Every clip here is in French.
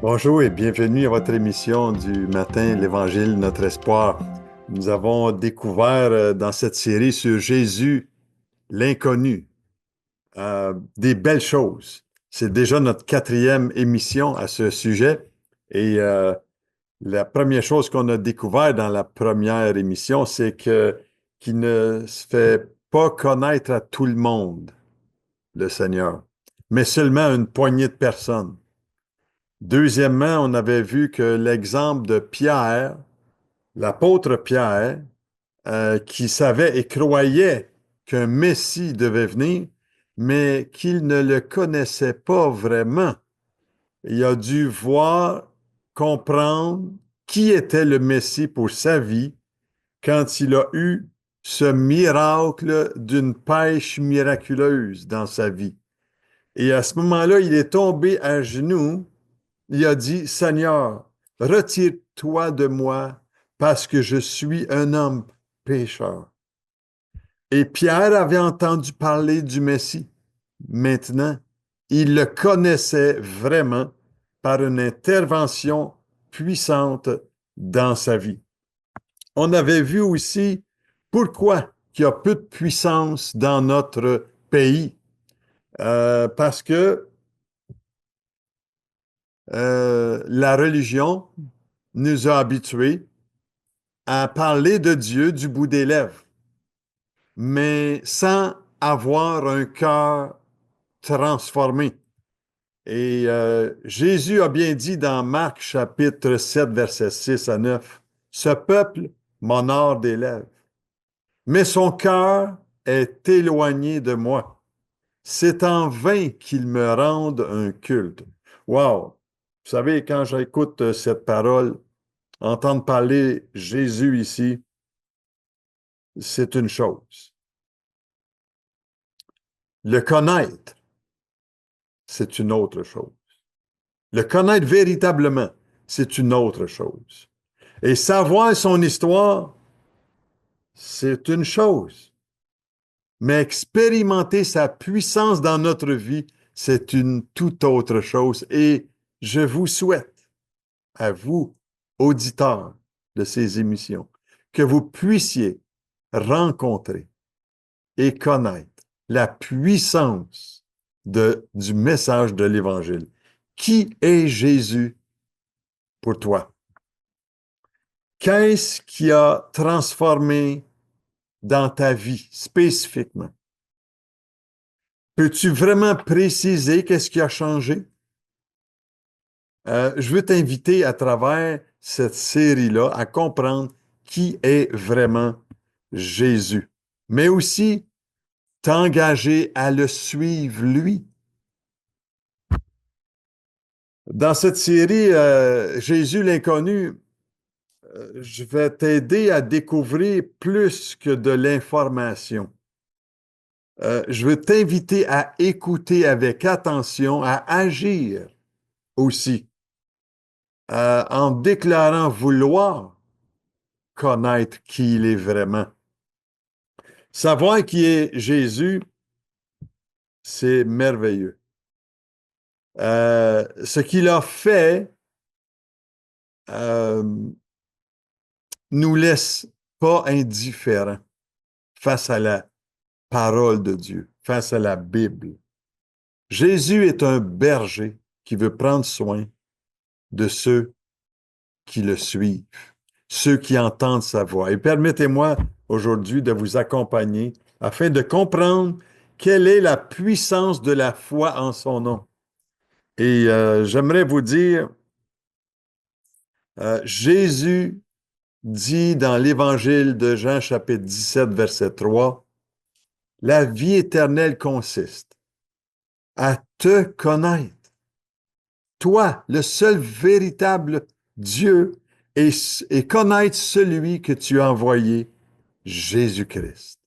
Bonjour et bienvenue à votre émission du matin, l'Évangile, notre espoir. Nous avons découvert dans cette série sur Jésus, l'inconnu, des belles choses. C'est déjà notre quatrième émission à ce sujet et la première chose qu'on a découvert dans la première émission, c'est que qu'il ne se fait pas connaître à tout le monde, le Seigneur, mais seulement à une poignée de personnes. Deuxièmement, on avait vu que l'exemple de Pierre, l'apôtre Pierre, qui savait et croyait qu'un Messie devait venir, mais qu'il ne le connaissait pas vraiment. Il a dû voir, comprendre qui était le Messie pour sa vie quand il a eu ce miracle d'une pêche miraculeuse dans sa vie. Et à ce moment-là, il est tombé à genoux. Il a dit, Seigneur, retire-toi de moi parce que je suis un homme pécheur. Et Pierre avait entendu parler du Messie. Maintenant, il le connaissait vraiment par une intervention puissante dans sa vie. On avait vu aussi pourquoi il y a peu de puissance dans notre pays. Parce que la religion nous a habitués à parler de Dieu du bout des lèvres, mais sans avoir un cœur transformé. Et Jésus a bien dit dans Marc chapitre 7, versets 6 à 9, ce peuple m'honore des lèvres, mais son cœur est éloigné de moi. C'est en vain qu'ils me rendent un culte. Wow! Vous savez, quand j'écoute cette parole, entendre parler Jésus ici, c'est une chose. Le connaître, c'est une autre chose. Le connaître véritablement, c'est une autre chose. Et savoir son histoire, c'est une chose. Mais expérimenter sa puissance dans notre vie, c'est une toute autre chose. Et je vous souhaite, à vous, auditeurs de ces émissions, que vous puissiez rencontrer et connaître la puissance du message de l'Évangile. Qui est Jésus pour toi? Qu'est-ce qui a transformé dans ta vie spécifiquement? Peux-tu vraiment préciser qu'est-ce qui a changé? Je veux t'inviter à travers cette série-là à comprendre qui est vraiment Jésus, mais aussi t'engager à le suivre, lui. Dans cette série, Jésus l'inconnu, je vais t'aider à découvrir plus que de l'information. Je veux t'inviter à écouter avec attention, à agir aussi, en déclarant vouloir connaître qui il est vraiment. Savoir qui est Jésus, c'est merveilleux. Ce qu'il a fait euh, nous laisse pas indifférents face à la parole de Dieu, face à la Bible. Jésus est un berger qui veut prendre soin de ceux qui le suivent, ceux qui entendent sa voix. Et permettez-moi aujourd'hui de vous accompagner afin de comprendre quelle est la puissance de la foi en son nom. Et j'aimerais vous dire, Jésus dit dans l'Évangile de Jean chapitre 17, verset 3, la vie éternelle consiste à te connaître, toi, le seul véritable Dieu, et connaître celui que tu as envoyé, Jésus-Christ.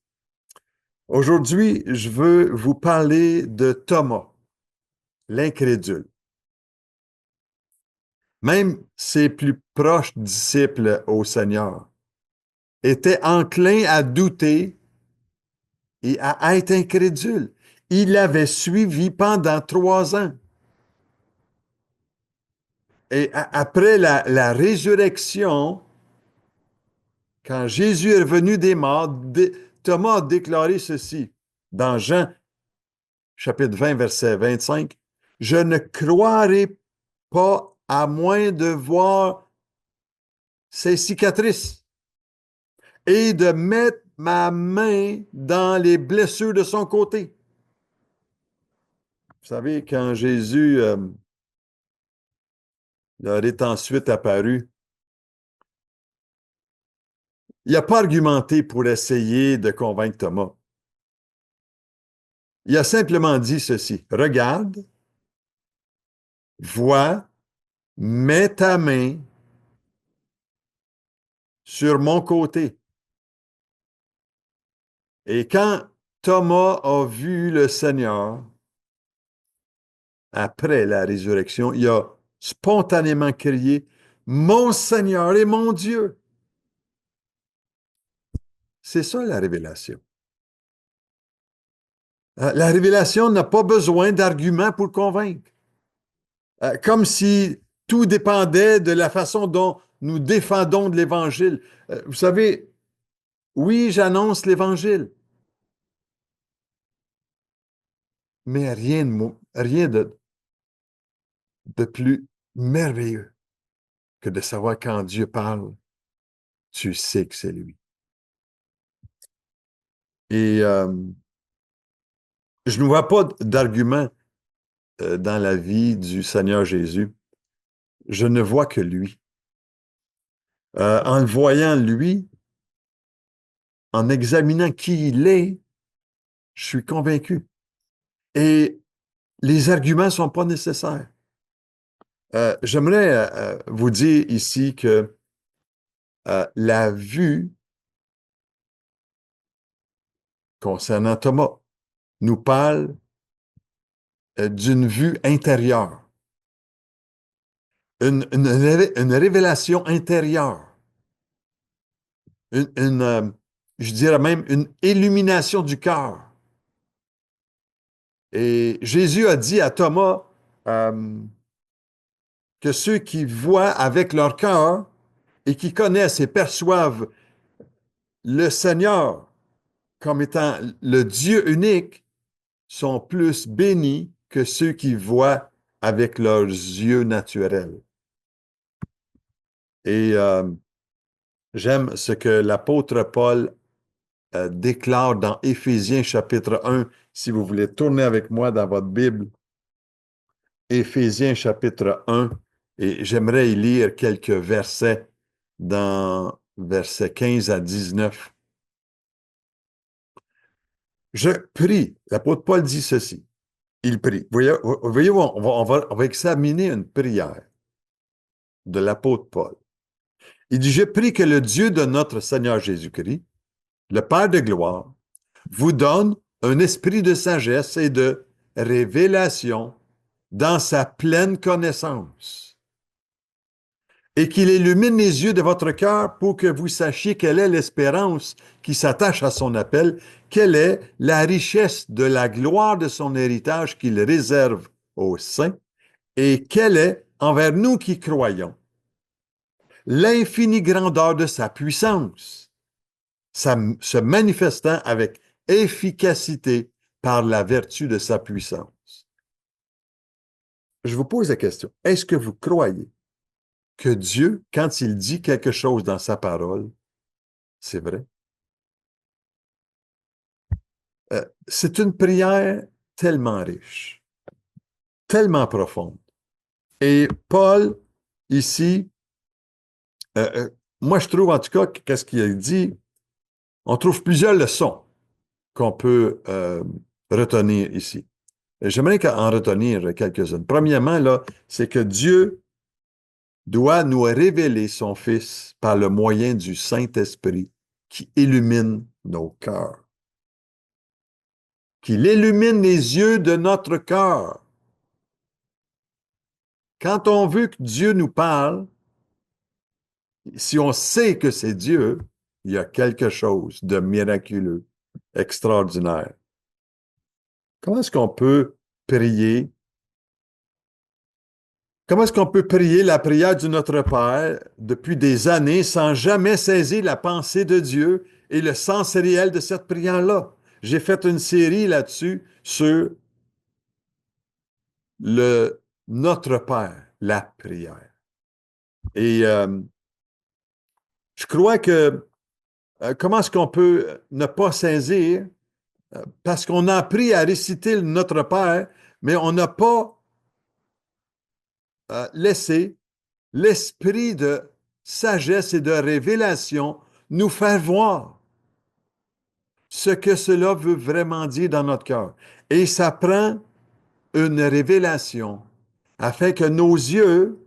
Aujourd'hui, je veux vous parler de Thomas, l'incrédule. Même ses plus proches disciples au Seigneur étaient enclins à douter et à être incrédules. Il l'avait suivi pendant 3 ans. Et après la résurrection, quand Jésus est revenu des morts, Thomas a déclaré ceci dans Jean chapitre 20, verset 25. Je ne croirai pas à moins de voir ses cicatrices et de mettre ma main dans les blessures de son côté. Vous savez, quand Jésus leur est ensuite apparu, il n'a pas argumenté pour essayer de convaincre Thomas. Il a simplement dit ceci, regarde, vois, mets ta main sur mon côté. Et quand Thomas a vu le Seigneur, après la résurrection, il a spontanément crié, mon Seigneur et mon Dieu. C'est ça la révélation. La révélation n'a pas besoin d'arguments pour convaincre. Comme si tout dépendait de la façon dont nous défendons de l'Évangile. Vous savez, oui, j'annonce l'Évangile, mais rien de plus merveilleux que de savoir quand Dieu parle, tu sais que c'est lui. Et je ne vois pas d'argument dans la vie du Seigneur Jésus. Je ne vois que lui. En le voyant lui, en examinant qui il est, je suis convaincu. Et les arguments ne sont pas nécessaires. J'aimerais vous dire ici que la vue concernant Thomas nous parle d'une vue intérieure, une révélation intérieure, je dirais même une illumination du cœur. Et Jésus a dit à Thomas euh, que ceux qui voient avec leur cœur et qui connaissent et perçoivent le Seigneur comme étant le Dieu unique sont plus bénis que ceux qui voient avec leurs yeux naturels. Et j'aime ce que l'apôtre Paul déclare dans Éphésiens chapitre 1, si vous voulez tourner avec moi dans votre Bible. Éphésiens chapitre 1, et j'aimerais y lire quelques versets dans versets 15 à 19. Je prie, l'apôtre Paul dit ceci, il prie. Voyez, on va examiner une prière de l'apôtre Paul. Il dit, je prie que le Dieu de notre Seigneur Jésus-Christ, le Père de gloire, vous donne un esprit de sagesse et de révélation dans sa pleine connaissance, et qu'il illumine les yeux de votre cœur pour que vous sachiez quelle est l'espérance qui s'attache à son appel, quelle est la richesse de la gloire de son héritage qu'il réserve aux saints, et quelle est, envers nous qui croyons, l'infinie grandeur de sa puissance, se manifestant avec efficacité par la vertu de sa puissance. Je vous pose la question, est-ce que vous croyez que Dieu, quand il dit quelque chose dans sa parole, c'est vrai? C'est une prière tellement riche, tellement profonde. Et Paul, ici, euh, euh, moi je trouve en tout cas qu'est-ce qu'il a dit, on trouve plusieurs leçons qu'on peut retenir ici. J'aimerais en retenir quelques-unes. Premièrement, là, c'est que Dieu doit nous révéler son Fils par le moyen du Saint-Esprit qui illumine nos cœurs, qu'il illumine les yeux de notre cœur. Quand on veut que Dieu nous parle, si on sait que c'est Dieu, il y a quelque chose de miraculeux, extraordinaire. Comment est-ce qu'on peut prier Comment est-ce qu'on peut prier la prière du Notre Père depuis des années sans jamais saisir la pensée de Dieu et le sens réel de cette prière-là? J'ai fait une série là-dessus sur le Notre Père, la prière. Et je crois que comment est-ce qu'on peut ne pas saisir, parce qu'on a appris à réciter le Notre Père, mais on n'a pas laissé l'esprit de sagesse et de révélation nous faire voir ce que cela veut vraiment dire dans notre cœur. Et ça prend une révélation afin que nos yeux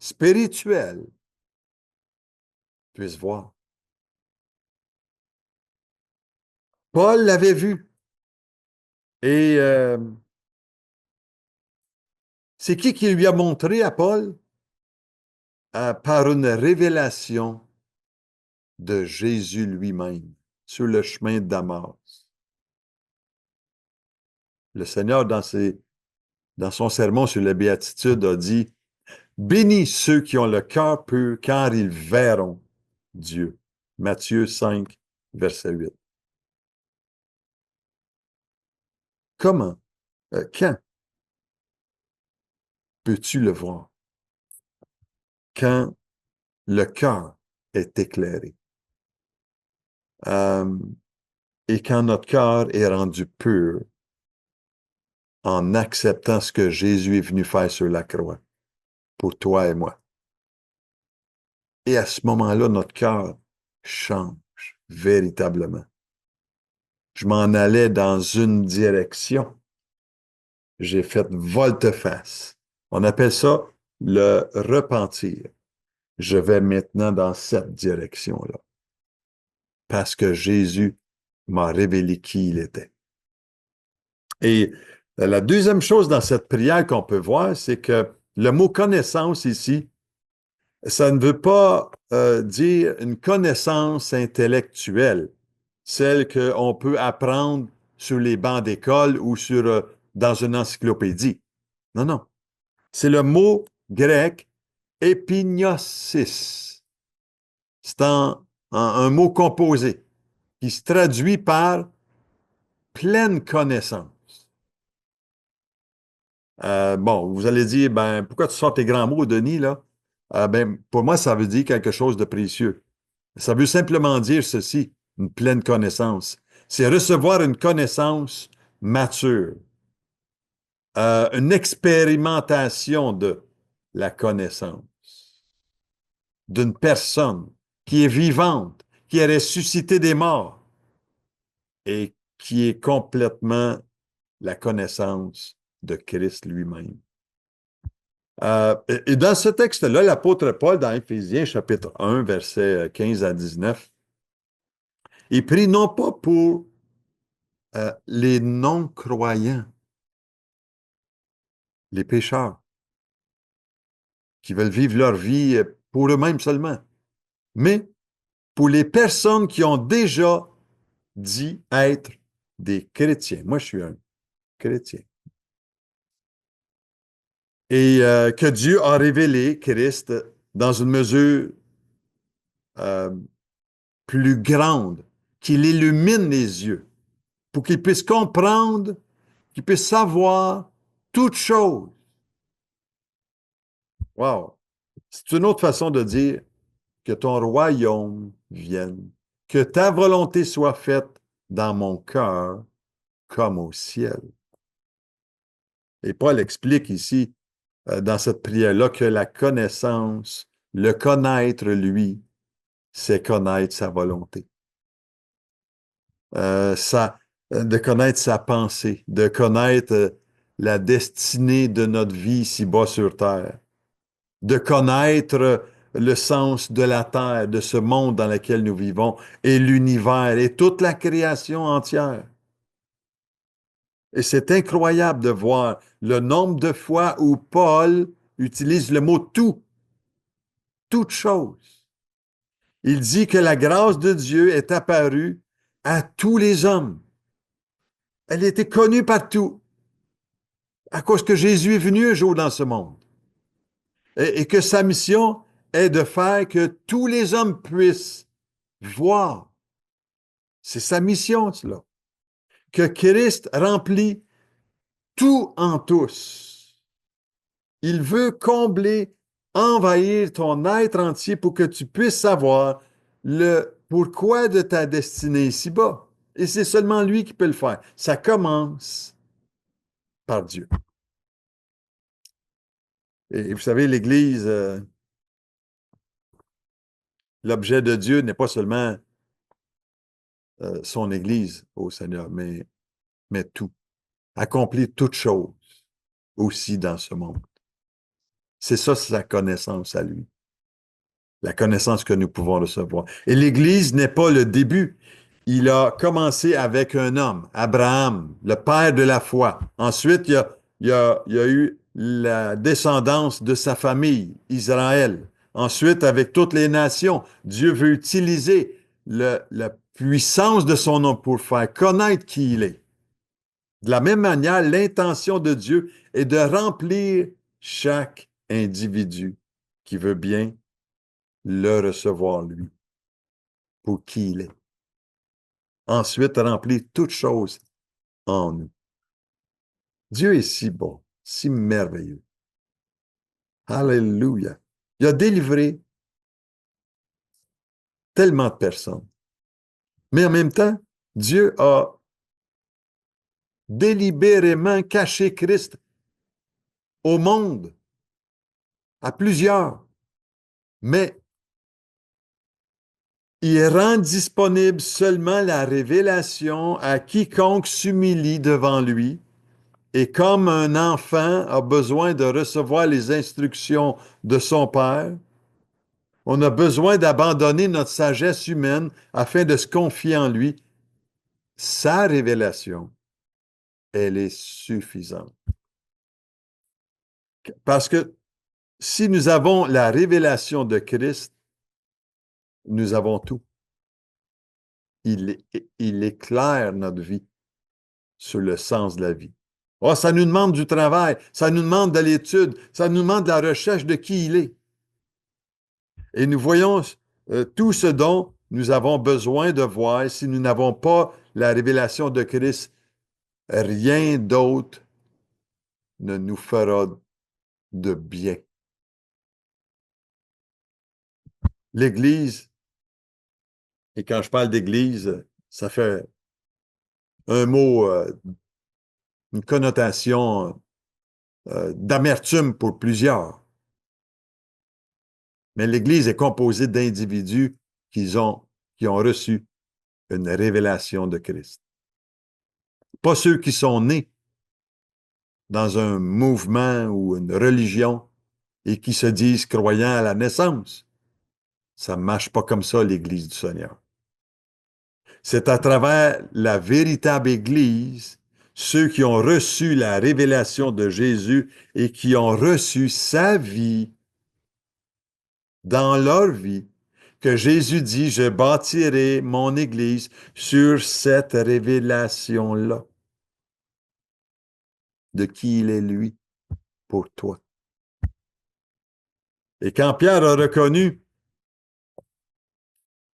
spirituels puissent voir. Paul l'avait vu. Et c'est qui lui a montré à Paul? Par une révélation de Jésus lui-même sur le chemin de Damas. Le Seigneur, dans son sermon sur la béatitude, a dit, bénis ceux qui ont le cœur pur, car ils verront Dieu. Matthieu 5, verset 8. Comment, quand peux-tu le voir? Quand le cœur est éclairé. Euh, et quand notre cœur est rendu pur en acceptant ce que Jésus est venu faire sur la croix pour toi et moi. Et à ce moment-là, notre cœur change véritablement. Je m'en allais dans une direction. J'ai fait volte-face. On appelle ça le repentir. Je vais maintenant dans cette direction-là. Parce que Jésus m'a révélé qui il était. Et la deuxième chose dans cette prière qu'on peut voir, c'est que le mot connaissance ici, ça ne veut pas dire une connaissance intellectuelle, celle qu'on peut apprendre sur les bancs d'école ou dans une encyclopédie. Non, non. C'est le mot grec épignosis. C'est un mot composé qui se traduit par pleine connaissance. Bon, vous allez dire, ben, pourquoi tu sors tes grands mots, Denis, là? Ben, pour moi, ça veut dire quelque chose de précieux. Ça veut simplement dire ceci, une pleine connaissance. C'est recevoir une connaissance mature, une expérimentation de la connaissance d'une personne qui est vivante, qui est ressuscitée des morts et qui est complètement la connaissance de Christ lui-même. Et dans ce texte-là, l'apôtre Paul, dans Éphésiens chapitre 1, versets 15 à 19, il prie non pas pour les non-croyants, les pécheurs, qui veulent vivre leur vie pour eux-mêmes seulement, mais pour les personnes qui ont déjà dit être des chrétiens. Moi, je suis un chrétien. Et que Dieu a révélé Christ dans une mesure euh, plus grande, qu'il illumine les yeux, pour qu'ils puissent comprendre, qu'ils puissent savoir toutes choses. Wow! C'est une autre façon de dire que ton royaume vienne, que ta volonté soit faite dans mon cœur comme au ciel. Et Paul explique ici, dans cette prière-là, que la connaissance, le connaître, lui, c'est connaître sa volonté. De connaître sa pensée, de connaître la destinée de notre vie ici-bas sur Terre, de connaître le sens de la Terre, de ce monde dans lequel nous vivons, et l'univers, et toute la création entière. Et c'est incroyable de voir le nombre de fois où Paul utilise le mot tout, toute chose. Il dit que la grâce de Dieu est apparue à tous les hommes. Elle était connue partout. à cause que Jésus est venu un jour dans ce monde et que sa mission est de faire que tous les hommes puissent voir. C'est sa mission, cela. Que Christ remplit tout en tous. Il veut combler, envahir ton être entier pour que tu puisses savoir le pourquoi de ta destinée ici-bas. Et c'est seulement lui qui peut le faire. Ça commence par Dieu. Et vous savez, l'Église, l'objet de Dieu n'est pas seulement son Église au Seigneur, mais tout. Accomplir toutes choses aussi dans ce monde. C'est ça, sa connaissance à lui. La connaissance que nous pouvons recevoir. Et l'Église n'est pas le début. Il a commencé avec un homme, Abraham, le père de la foi. Ensuite, il y a eu la descendance de sa famille, Israël. Ensuite, avec toutes les nations, Dieu veut utiliser la puissance de son nom pour faire connaître qui il est. De la même manière, l'intention de Dieu est de remplir chaque individu qui veut bien le recevoir, lui, pour qui il est. Ensuite, remplir toutes choses en nous. Dieu est si bon, si merveilleux. Alléluia. Il a délivré tellement de personnes. Mais en même temps, Dieu a délibérément caché Christ au monde, à plusieurs. Mais il rend disponible seulement la révélation à quiconque s'humilie devant lui. Et comme un enfant a besoin de recevoir les instructions de son père, on a besoin d'abandonner notre sagesse humaine afin de se confier en lui. Sa révélation, elle est suffisante. Parce que si nous avons la révélation de Christ, nous avons tout. Il éclaire notre vie sur le sens de la vie. Oh, ça nous demande du travail, ça nous demande de l'étude, ça nous demande de la recherche de qui il est. Et nous voyons tout ce dont nous avons besoin de voir. Si nous n'avons pas la révélation de Christ, rien d'autre ne nous fera de bien. L'Église, et quand je parle d'Église, ça fait un mot, une connotation d'amertume pour plusieurs. Mais l'Église est composée d'individus qui ont reçu une révélation de Christ. Pas ceux qui sont nés dans un mouvement ou une religion et qui se disent croyants à la naissance. Ça ne marche pas comme ça, l'Église du Seigneur. C'est à travers la véritable Église, ceux qui ont reçu la révélation de Jésus et qui ont reçu sa vie dans leur vie, que Jésus dit, je bâtirai mon Église sur cette révélation-là de qui il est lui pour toi. Et quand Pierre a reconnu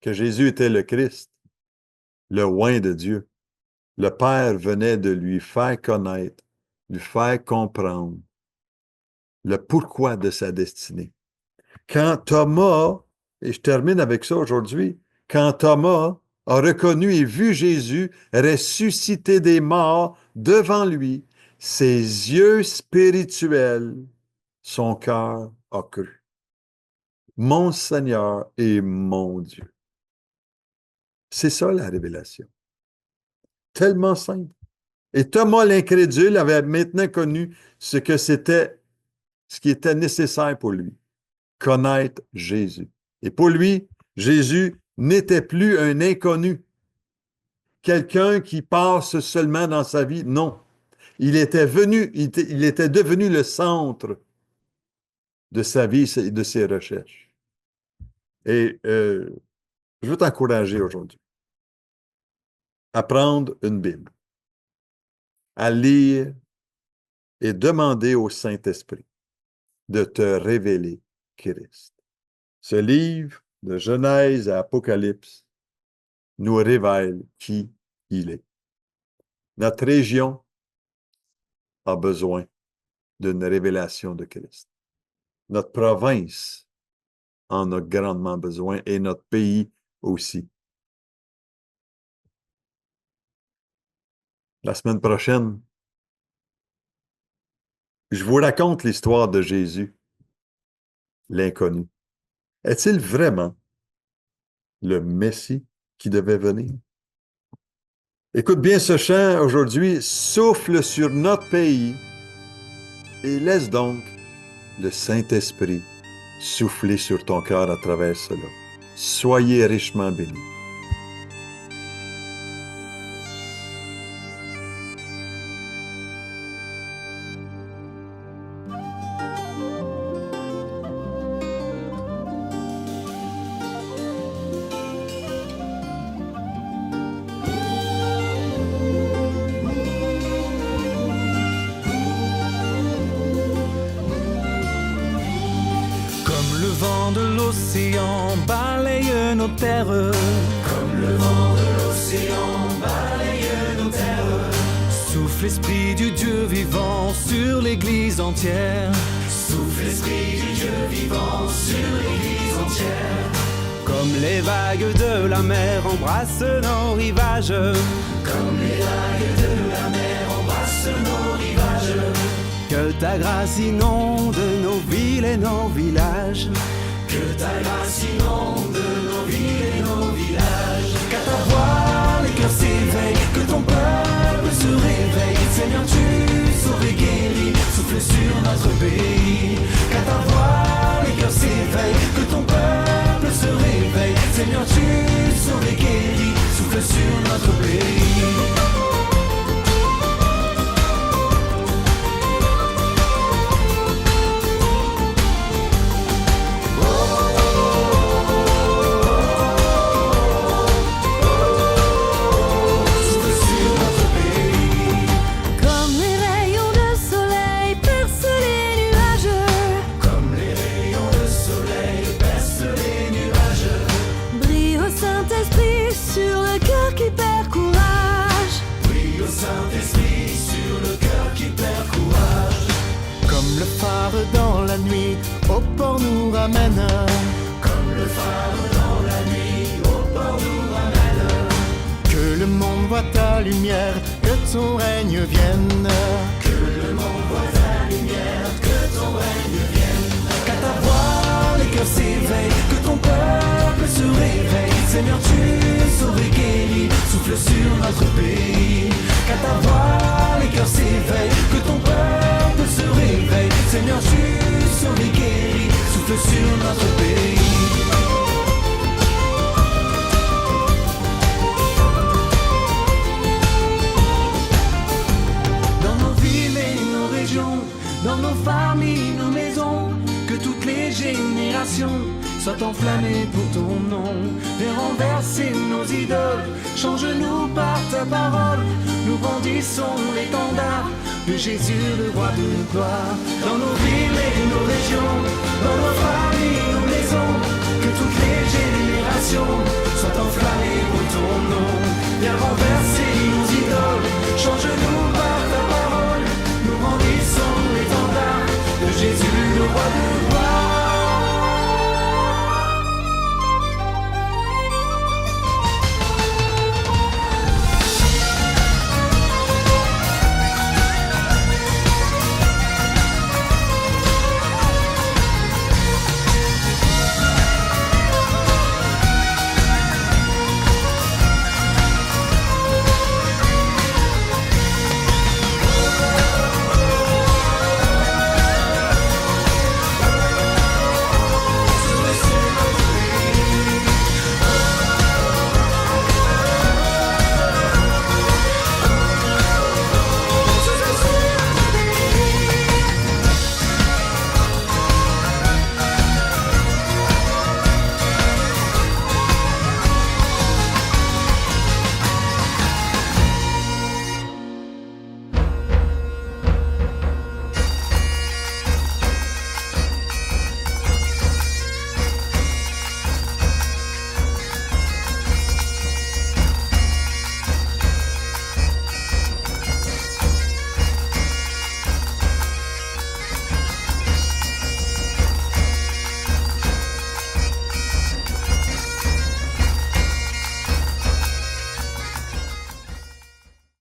que Jésus était le Christ, le oint de Dieu, le Père venait de lui faire connaître, lui faire comprendre le pourquoi de sa destinée. Quand Thomas, et je termine avec ça aujourd'hui, quand Thomas a reconnu et vu Jésus ressuscité des morts devant lui, ses yeux spirituels, son cœur a cru. Mon Seigneur et mon Dieu. C'est ça la révélation. Tellement simple. Et Thomas l'incrédule avait maintenant connu ce que c'était, ce qui était nécessaire pour lui, connaître Jésus. Et pour lui, Jésus n'était plus un inconnu, quelqu'un qui passe seulement dans sa vie. Non, il était devenu le centre de sa vie et de ses recherches. Et je veux t'encourager aujourd'hui à prendre une Bible, à lire et demander au Saint-Esprit de te révéler Christ. Ce livre, de Genèse à Apocalypse, nous révèle qui il est. Notre région a besoin d'une révélation de Christ. Notre province en a grandement besoin et notre pays aussi. La semaine prochaine, je vous raconte l'histoire de Jésus, l'inconnu. Est-il vraiment le Messie qui devait venir? Écoute bien ce chant aujourd'hui, souffle sur notre pays et laisse donc le Saint-Esprit souffler sur ton cœur à travers cela. Soyez richement bénis. De l'océan balaye nos terres. Comme le vent de l'océan balaye nos terres. Souffle l'esprit du Dieu vivant sur l'église entière. Souffle l'esprit du Dieu vivant sur l'église entière. Comme les vagues de la mer embrassent nos rivages. Comme les vagues de la mer embrassent nos rivages. Que ta grâce inonde nos villes et nos villages. Que ta grâce inonde nos villes et nos villages. Qu'à ta voix les cœurs s'éveillent, que ton peuple se réveille. Seigneur, tu sauves et guéris, souffle sur notre pays. Qu'à ta voix les cœurs s'éveillent, que ton peuple se réveille. Seigneur, tu sauves et guéris, souffle sur notre pays. Dans la nuit, au port nous ramène. Comme le phare dans la nuit, au port nous ramène. Que le monde voit ta lumière, que ton règne vienne. Que le monde voit ta lumière, que ton règne vienne. Qu'à ta voix les cœurs s'éveillent, que ton peuple se réveille. Seigneur, tu sauves et guéris, souffle sur notre pays. Qu'à ta voix les cœurs s'éveillent, que ton peuple se réveille. Seigneur, tu sauves et guéris, souffle sur notre pays. Dans nos villes et nos régions, dans nos familles, nos maisons, que toutes les générations soient enflammées pour ton nom. Viens renverser nos idoles, change-nous par ta parole. Nous brandissons l'étendard de Jésus, le roi de gloire. Dans nos villes et nos régions, dans nos familles, nos maisons,